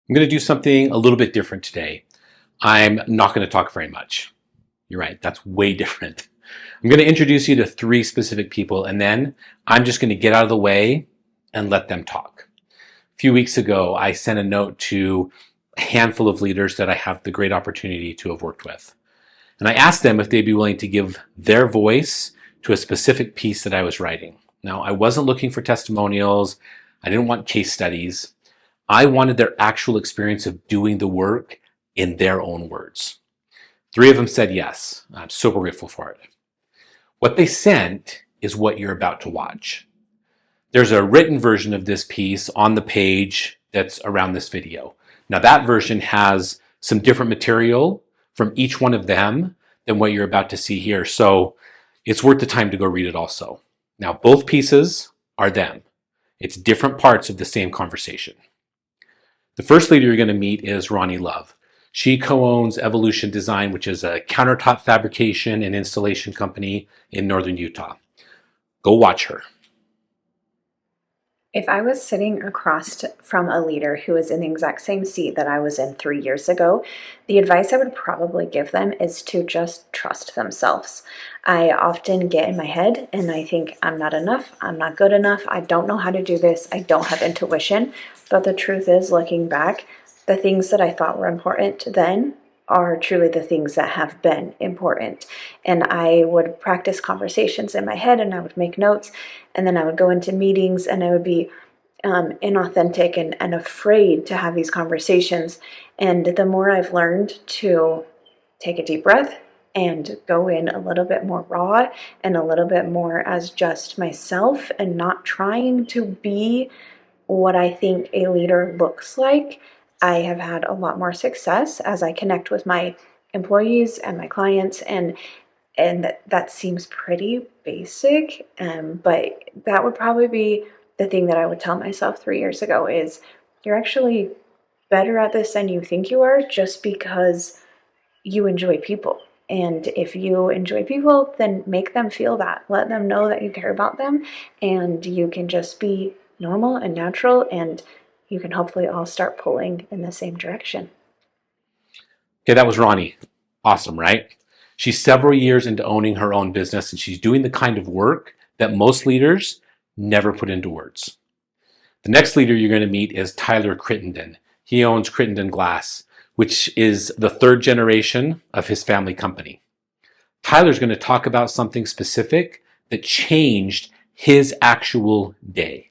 I'm going to do something a little bit different today. I'm not going to talk very much. You're right, that's way different. I'm going to introduce you to three specific people, and then I'm just going to get out of the way and let them talk. A few weeks ago, I sent a note to a handful of leaders that I have the great opportunity to have worked with. And I asked them if they'd be willing to give their voice to a specific piece that I was writing. Now, I wasn't looking for testimonials. I didn't want case studies. I wanted their actual experience of doing the work in their own words. Three of them said yes. I'm super grateful for it. What they sent is what you're about to watch. There's a written version of this piece on the page that's around this video. Now, that version has some different material from each one of them than what you're about to see here. So it's worth the time to go read it also. Now, both pieces are them. It's different parts of the same conversation. The first leader you're going to meet is Ronnie Love. She co-owns Evolution Design, which is a countertop fabrication and installation company in northern Utah. Go watch her. If I was sitting across from a leader who was in the exact same seat that I was in 3 years ago, the advice I would probably give them is to just trust themselves. I often get in my head and I think I'm not enough, I'm not good enough, I don't know how to do this, I don't have intuition. But the truth is, looking back, the things that I thought were important then are truly the things that have been important. And I would practice conversations in my head and I would make notes, and then I would go into meetings and I would be inauthentic and afraid to have these conversations. And the more I've learned to take a deep breath and go in a little bit more raw and a little bit more as just myself and not trying to be what I think a leader looks like, I have had a lot more success as I connect with my employees and my clients, and that seems pretty basic, but that would probably be the thing that I would tell myself 3 years ago is you're actually better at this than you think you are just because you enjoy people. And if you enjoy people, then make them feel that. Let them know that you care about them, and you can just be normal and natural, and you can hopefully all start pulling in the same direction. Okay, that was Ronnie. Awesome, right? She's several years into owning her own business and she's doing the kind of work that most leaders never put into words. The next leader you're going to meet is Tyler Crittenden. He owns Crittenden Glass, which is the third generation of his family company. Tyler's going to talk about something specific that changed his actual day.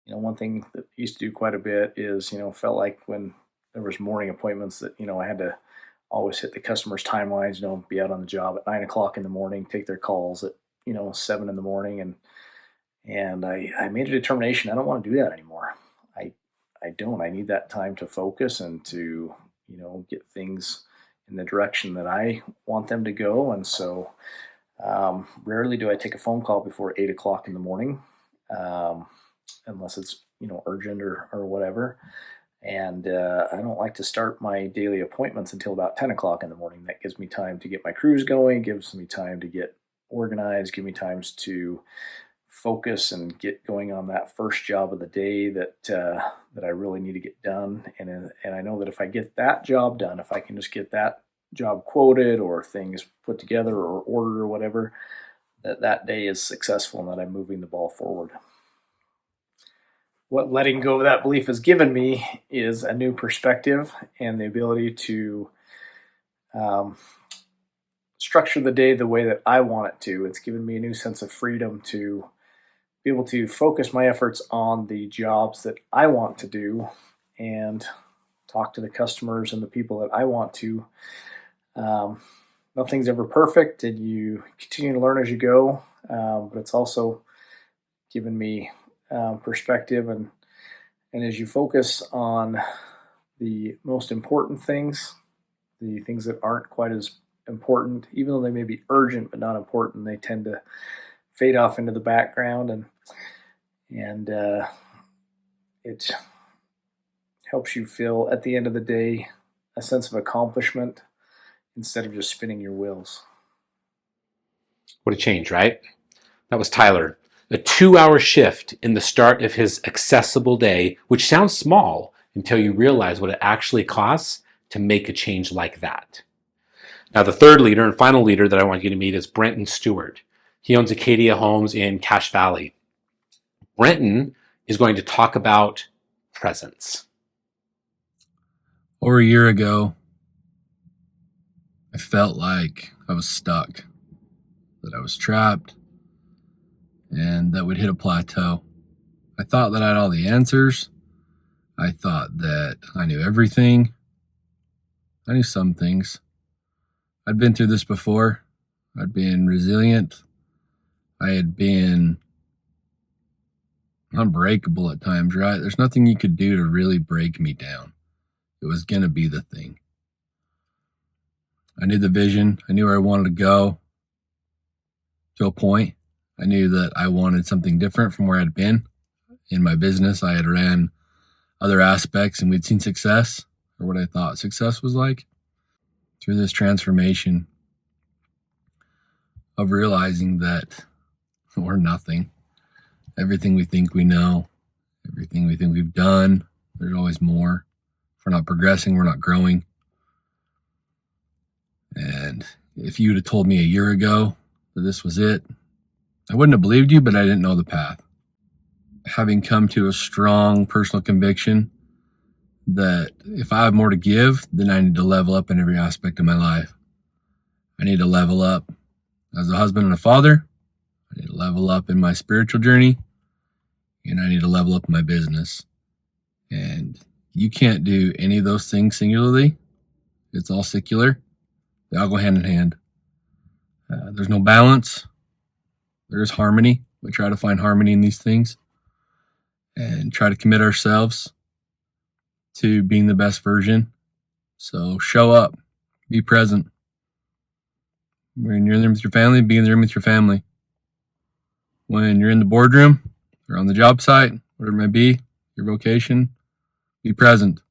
One thing that I used to do quite a bit is, felt like when there was morning appointments that, I had to always hit the customer's timelines, be out on the job at 9 o'clock in the morning, take their calls at, 7 in the morning. And I made a determination. I don't want to do that anymore. I don't. I need that time to focus and to, get things in the direction that I want them to go. And so rarely do I take a phone call before 8 o'clock in the morning, unless it's, urgent or whatever. And I don't like to start my daily appointments until about 10 o'clock in the morning. That gives me time to get my crews going, gives me time to get organized, give me times to focus and get going on that first job of the day that I really need to get done. And I know that if I get that job done, if I can just get that job quoted or things put together or ordered or whatever, that day is successful and that I'm moving the ball forward. What letting go of that belief has given me is a new perspective and the ability to structure the day the way that I want it to. It's given me a new sense of freedom to be able to focus my efforts on the jobs that I want to do and talk to the customers and the people that I want to. Nothing's ever perfect, and you continue to learn as you go, but it's also given me perspective, and as you focus on the most important things, the things that aren't quite as important, even though they may be urgent but not important, they tend to fade off into the background, and it helps you feel at the end of the day a sense of accomplishment instead of just spinning your wheels. What a change, right? That was Tyler. A 2-hour shift in the start of his accessible day, which sounds small until you realize what it actually costs to make a change like that. Now, the third leader and final leader that I want you to meet is Brenton Stewart. He owns Acadia Homes in Cache Valley. Brenton is going to talk about presence. Over a year ago, I felt like I was stuck, that I was trapped, and that we'd hit a plateau. I thought that I had all the answers. I thought that I knew everything. I knew some things. I'd been through this before. I'd been resilient. I had been unbreakable at times, right? There's nothing you could do to really break me down. It was going to be the thing. I knew the vision. I knew where I wanted to go to a point. I knew that I wanted something different from where I'd been. In my business, I had ran other aspects and we'd seen success, or what I thought success was like. Through this transformation of realizing that we're nothing. Everything we think we know, everything we think we've done, there's always more. If we're not progressing, we're not growing. And if you'd have told me a year ago that this was it, I wouldn't have believed you, but I didn't know the path. Having come to a strong personal conviction that if I have more to give, then I need to level up in every aspect of my life. I need to level up as a husband and a father. I need to level up in my spiritual journey. And I need to level up in my business. And you can't do any of those things singularly. It's all secular. They all go hand in hand. There's no balance. There is harmony. We try to find harmony in these things and try to commit ourselves to being the best version. So show up, be present. When you're in the room with your family, be in the room with your family. When you're in the boardroom or on the job site, whatever it may be, your vocation, be present.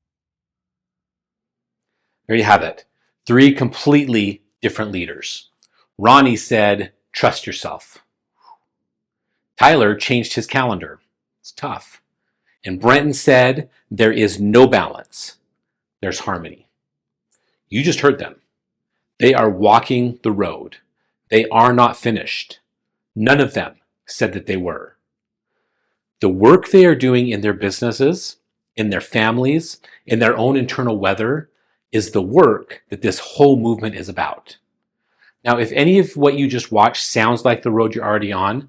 There you have it. 3 completely different leaders. Ronnie said, trust yourself. Tyler changed his calendar. It's tough. And Brenton said, there is no balance. There's harmony. You just heard them. They are walking the road. They are not finished. None of them said that they were. The work they are doing in their businesses, in their families, in their own internal weather is the work that this whole movement is about. Now, if any of what you just watched sounds like the road you're already on,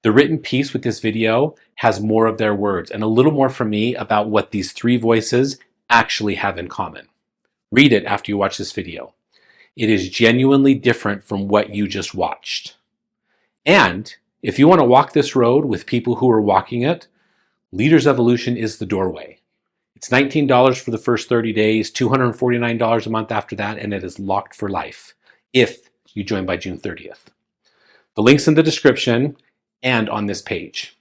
the written piece with this video has more of their words and a little more from me about what these 3 voices actually have in common. Read it after you watch this video. It is genuinely different from what you just watched. And if you want to walk this road with people who are walking it, Leaders Evolution is the doorway. It's $19 for the first 30 days, $249 a month after that, and it is locked for life if you join by June 30th. The link's in the description and on this page.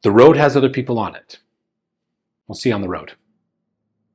The road has other people on it. We'll see you on the road.